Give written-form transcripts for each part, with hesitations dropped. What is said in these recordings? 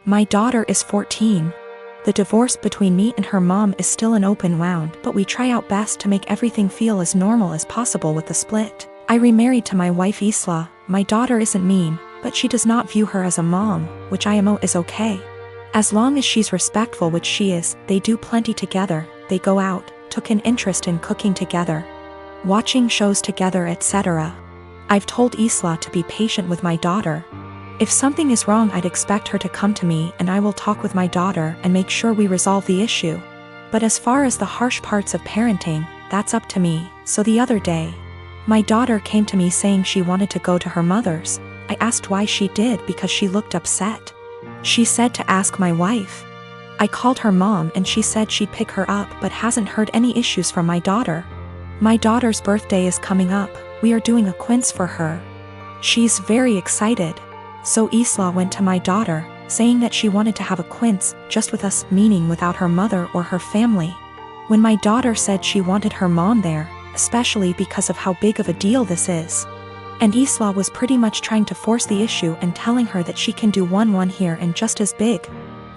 My daughter is 14. The divorce between me and her mom is still an open wound, but we try our best to make everything feel as normal as possible with the split. I remarried to my wife Isla. My daughter isn't mean, but she does not view her as a mom, which I am is okay. As long as she's respectful, which she is, they do plenty together, they go out, took an interest in cooking together, watching shows together, etc. I've told Isla to be patient with my daughter. If something is wrong, I'd expect her to come to me and I will talk with my daughter and make sure we resolve the issue. But as far as the harsh parts of parenting, that's up to me. So the other day, my daughter came to me saying she wanted to go to her mother's. I asked why she did because she looked upset. She said to ask my wife. I called her mom and she said she'd pick her up but hasn't heard any issues from my daughter. My daughter's birthday is coming up, we are doing a quince for her. She's very excited. So Isla went to my daughter, saying that she wanted to have a quince, just with us, meaning without her mother or her family. When my daughter said she wanted her mom there, especially because of how big of a deal this is. And Isla was pretty much trying to force the issue and telling her that she can do one here and just as big.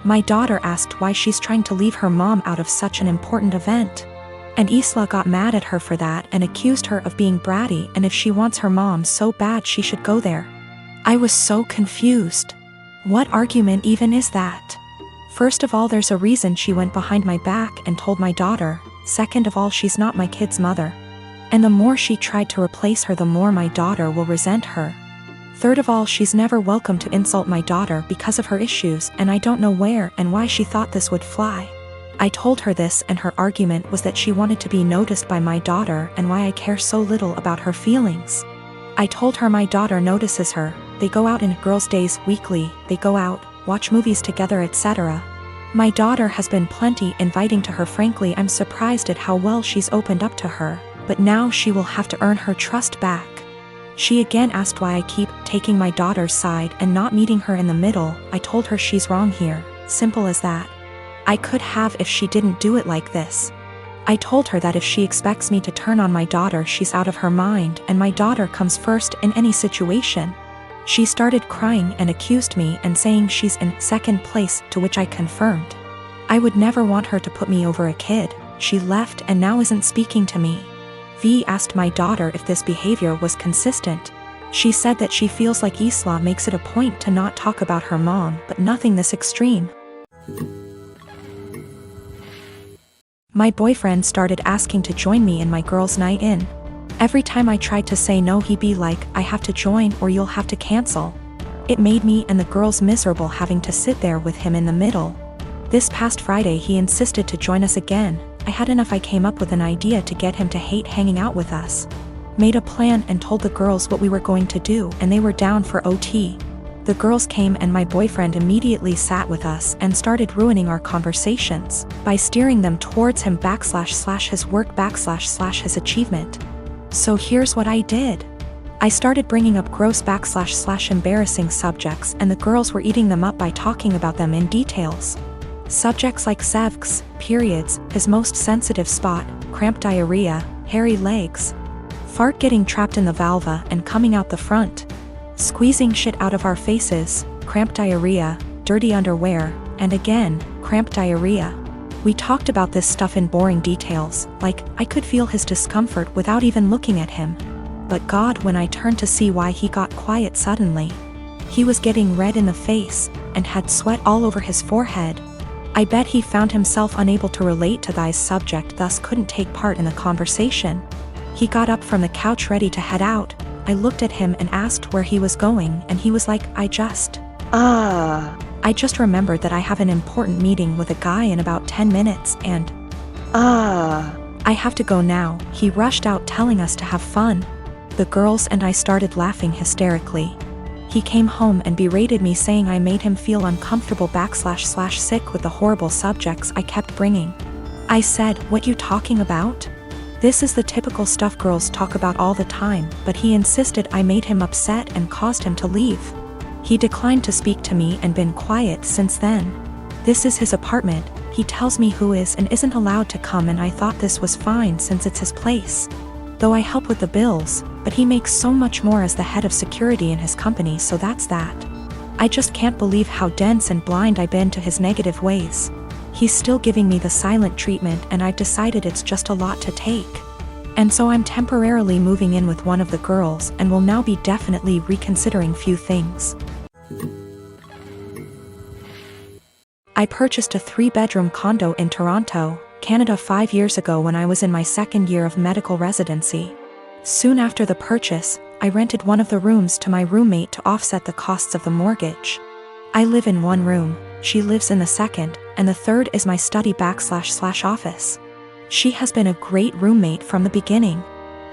My daughter asked why she's trying to leave her mom out of such an important event. And Isla got mad at her for that and accused her of being bratty, and if she wants her mom so bad she should go there. I was so confused. What argument even is that? First of all, there's a reason she went behind my back and told my daughter. Second of all, she's not my kid's mother. And the more she tried to replace her, the more my daughter will resent her. Third of all, she's never welcome to insult my daughter because of her issues, and I don't know where and why she thought this would fly. I told her this, and her argument was that she wanted to be noticed by my daughter and why I care so little about her feelings. I told her my daughter notices her. They go out in girls' days weekly, they go out, watch movies together, etc. My daughter has been plenty inviting to her. Frankly, I'm surprised at how well she's opened up to her, but now she will have to earn her trust back. She again asked why I keep taking my daughter's side and not meeting her in the middle. I told her she's wrong here, simple as that. I could have if she didn't do it like this. I told her that if she expects me to turn on my daughter, she's out of her mind, and my daughter comes first in any situation. She started crying and accused me and saying she's in second place, to which I confirmed. I would never want her to put me over a kid. She left and now isn't speaking to me. V asked my daughter if this behavior was consistent. She said that she feels like Isla makes it a point to not talk about her mom, but nothing this extreme. My boyfriend started asking to join me in my girls' night in. Every time I tried to say no, he'd be like, I have to join or you'll have to cancel. It made me and the girls miserable having to sit there with him in the middle. This past Friday he insisted to join us again. I had enough. I came up with an idea to get him to hate hanging out with us. Made a plan and told the girls what we were going to do, and they were down for OT. The girls came and my boyfriend immediately sat with us and started ruining our conversations by steering them towards him / his work / his achievement. So here's what I did. I started bringing up gross / embarrassing subjects, and the girls were eating them up by talking about them in details. Subjects like sevks, periods, his most sensitive spot, cramp diarrhea, hairy legs, fart getting trapped in the vulva and coming out the front, squeezing shit out of our faces, cramp diarrhea, dirty underwear, and again, cramp diarrhea. We talked about this stuff in boring details, like, I could feel his discomfort without even looking at him. But God, when I turned to see why, he got quiet suddenly. He was getting red in the face, and had sweat all over his forehead. I bet he found himself unable to relate to this subject, thus couldn't take part in the conversation. He got up from the couch ready to head out. I looked at him and asked where he was going, and he was like, I just remembered that I have an important meeting with a guy in about 10 minutes and I have to go now. He rushed out telling us to have fun. The girls and I started laughing hysterically. He came home and berated me, saying I made him feel uncomfortable / sick with the horrible subjects I kept bringing. I said, what you talking about? This is the typical stuff girls talk about all the time, but he insisted I made him upset and caused him to leave. He declined to speak to me and been quiet since then. This is his apartment. He tells me who is and isn't allowed to come, and I thought this was fine since it's his place. Though I help with the bills, but he makes so much more as the head of security in his company, so that's that. I just can't believe how dense and blind I've been to his negative ways. He's still giving me the silent treatment, and I've decided it's just a lot to take. And so I'm temporarily moving in with one of the girls and will now be definitely reconsidering few things. I purchased a 3-bedroom condo in Toronto, Canada 5 years ago when I was in my second year of medical residency. Soon after the purchase, I rented one of the rooms to my roommate to offset the costs of the mortgage. I live in one room, she lives in the second, and the third is my study/office. She has been a great roommate from the beginning.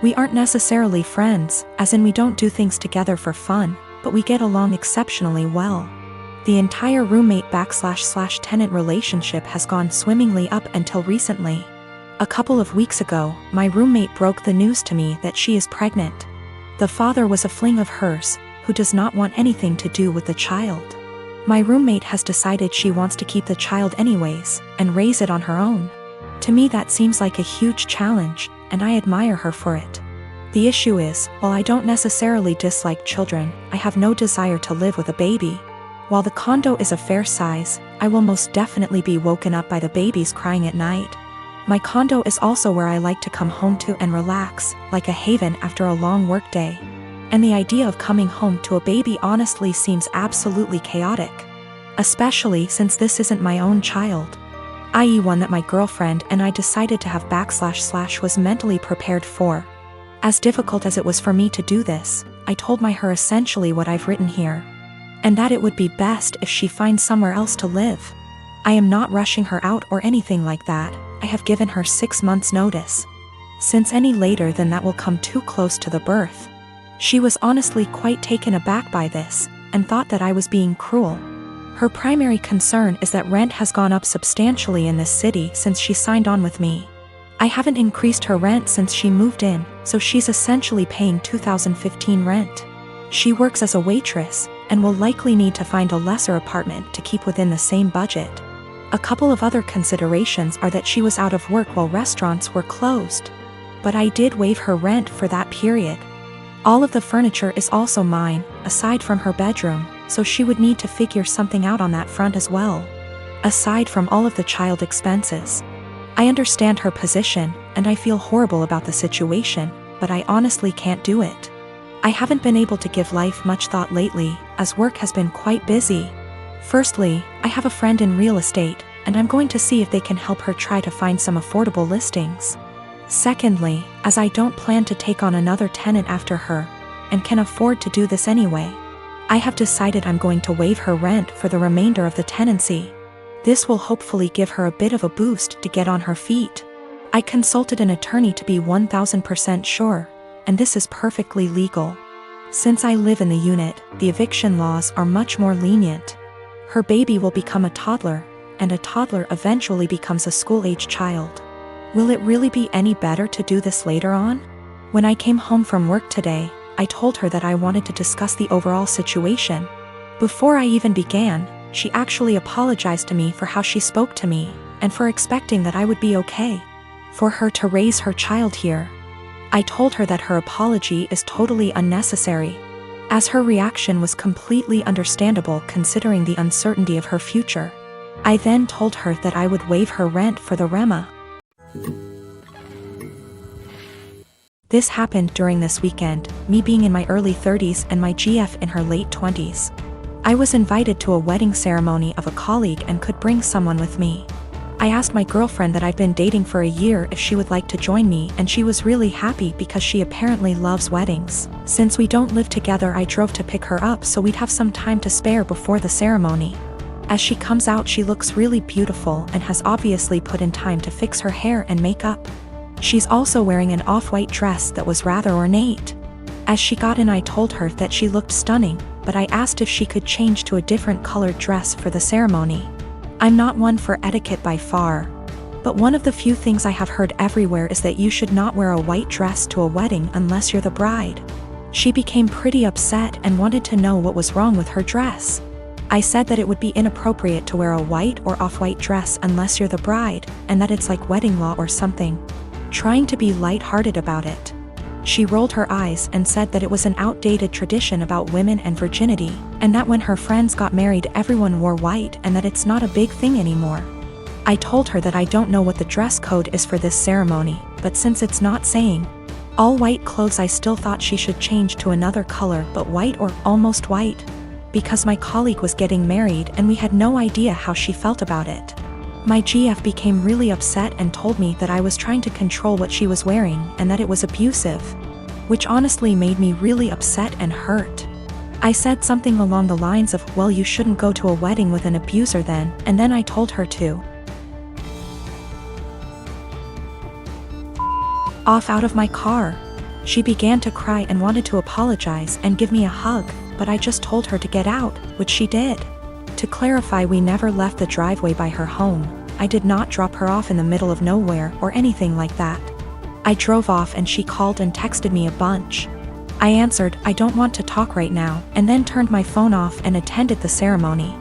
We aren't necessarily friends, as in we don't do things together for fun, but we get along exceptionally well. The entire roommate/tenant relationship has gone swimmingly up until recently. A couple of weeks ago, my roommate broke the news to me that she is pregnant. The father was a fling of hers, who does not want anything to do with the child. My roommate has decided she wants to keep the child anyways, and raise it on her own. To me that seems like a huge challenge, and I admire her for it. The issue is, while I don't necessarily dislike children, I have no desire to live with a baby. While the condo is a fair size, I will most definitely be woken up by the babies crying at night. My condo is also where I like to come home to and relax, like a haven after a long workday. And the idea of coming home to a baby honestly seems absolutely chaotic. Especially since this isn't my own child, i.e. one that my girlfriend and I decided to have / was mentally prepared for. As difficult as it was for me to do this, I told her essentially what I've written here. And that it would be best if she finds somewhere else to live. I am not rushing her out or anything like that. I have given her 6 months notice. Since any later than that will come too close to the birth. She was honestly quite taken aback by this, and thought that I was being cruel. Her primary concern is that rent has gone up substantially in this city since she signed on with me. I haven't increased her rent since she moved in, so she's essentially paying 2015 rent. She works as a waitress, and will likely need to find a lesser apartment to keep within the same budget. A couple of other considerations are that she was out of work while restaurants were closed. But I did waive her rent for that period. All of the furniture is also mine, aside from her bedroom, so she would need to figure something out on that front as well. Aside from all of the child expenses. I understand her position, and I feel horrible about the situation, but I honestly can't do it. I haven't been able to give life much thought lately, as work has been quite busy. Firstly, I have a friend in real estate, and I'm going to see if they can help her try to find some affordable listings. Secondly, as I don't plan to take on another tenant after her, and can afford to do this anyway, I have decided I'm going to waive her rent for the remainder of the tenancy. This will hopefully give her a bit of a boost to get on her feet. I consulted an attorney to be 1000% sure, and this is perfectly legal. Since I live in the unit, the eviction laws are much more lenient. Her baby will become a toddler, and a toddler eventually becomes a school-age child. Will it really be any better to do this later on? When I came home from work today, I told her that I wanted to discuss the overall situation. Before I even began, she actually apologized to me for how she spoke to me, and for expecting that I would be okay for her to raise her child here. I told her that her apology is totally unnecessary, as her reaction was completely understandable considering the uncertainty of her future. I then told her that I would waive her rent for the REMA. This happened during this weekend, me being in my early 30s and my GF in her late 20s. I was invited to a wedding ceremony of a colleague and could bring someone with me. I asked my girlfriend that I've been dating for a year if she would like to join me, and she was really happy because she apparently loves weddings. Since we don't live together, I drove to pick her up so we'd have some time to spare before the ceremony. As she comes out, she looks really beautiful and has obviously put in time to fix her hair and makeup. She's also wearing an off-white dress that was rather ornate. As she got in, I told her that she looked stunning, but I asked if she could change to a different colored dress for the ceremony. I'm not one for etiquette by far, but one of the few things I have heard everywhere is that you should not wear a white dress to a wedding unless you're the bride. She became pretty upset and wanted to know what was wrong with her dress. I said that it would be inappropriate to wear a white or off-white dress unless you're the bride, and that it's like wedding law or something. Trying to be light-hearted about it. She rolled her eyes and said that it was an outdated tradition about women and virginity, and that when her friends got married everyone wore white and that it's not a big thing anymore. I told her that I don't know what the dress code is for this ceremony, but since it's not saying all white clothes, I still thought she should change to another color, but white or almost white, because my colleague was getting married and we had no idea how she felt about it. My GF became really upset and told me that I was trying to control what she was wearing and that it was abusive, which honestly made me really upset and hurt. I said something along the lines of, well, you shouldn't go to a wedding with an abuser then, and then I told her to off out of my car. She began to cry and wanted to apologize and give me a hug, but I just told her to get out, which she did. To clarify, we never left the driveway by her home. I did not drop her off in the middle of nowhere or anything like that. I drove off and she called and texted me a bunch. I answered, I don't want to talk right now, and then turned my phone off and attended the ceremony.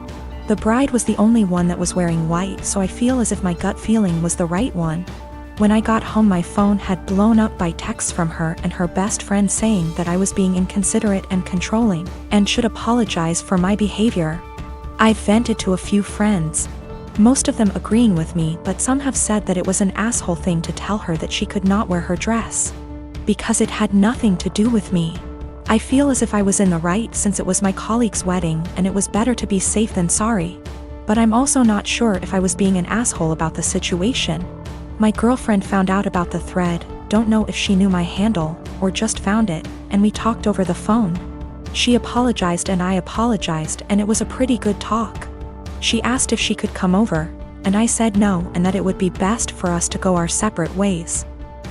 The bride was the only one that was wearing white, so I feel as if my gut feeling was the right one. When I got home, my phone had blown up by texts from her and her best friend saying that I was being inconsiderate and controlling, and should apologize for my behavior. I vented to a few friends, most of them agreeing with me, but some have said that it was an asshole thing to tell her that she could not wear her dress, because it had nothing to do with me. I feel as if I was in the right since it was my colleague's wedding and it was better to be safe than sorry. But I'm also not sure if I was being an asshole about the situation. My girlfriend found out about the thread, don't know if she knew my handle, or just found it, and we talked over the phone. She apologized and I apologized, and it was a pretty good talk. She asked if she could come over, and I said no and that it would be best for us to go our separate ways.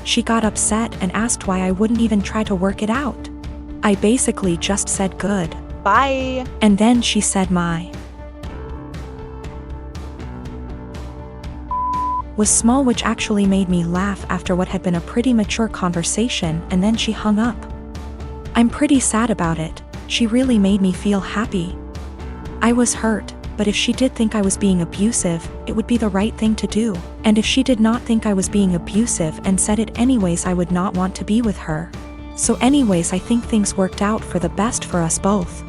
She got upset and asked why I wouldn't even try to work it out. I basically just said good. Bye. And then she said my was small, which actually made me laugh after what had been a pretty mature conversation, and then she hung up. I'm pretty sad about it. She really made me feel happy. I was hurt, but if she did think I was being abusive, it would be the right thing to do. And if she did not think I was being abusive and said it anyways, I would not want to be with her. So anyways, I think things worked out for the best for us both.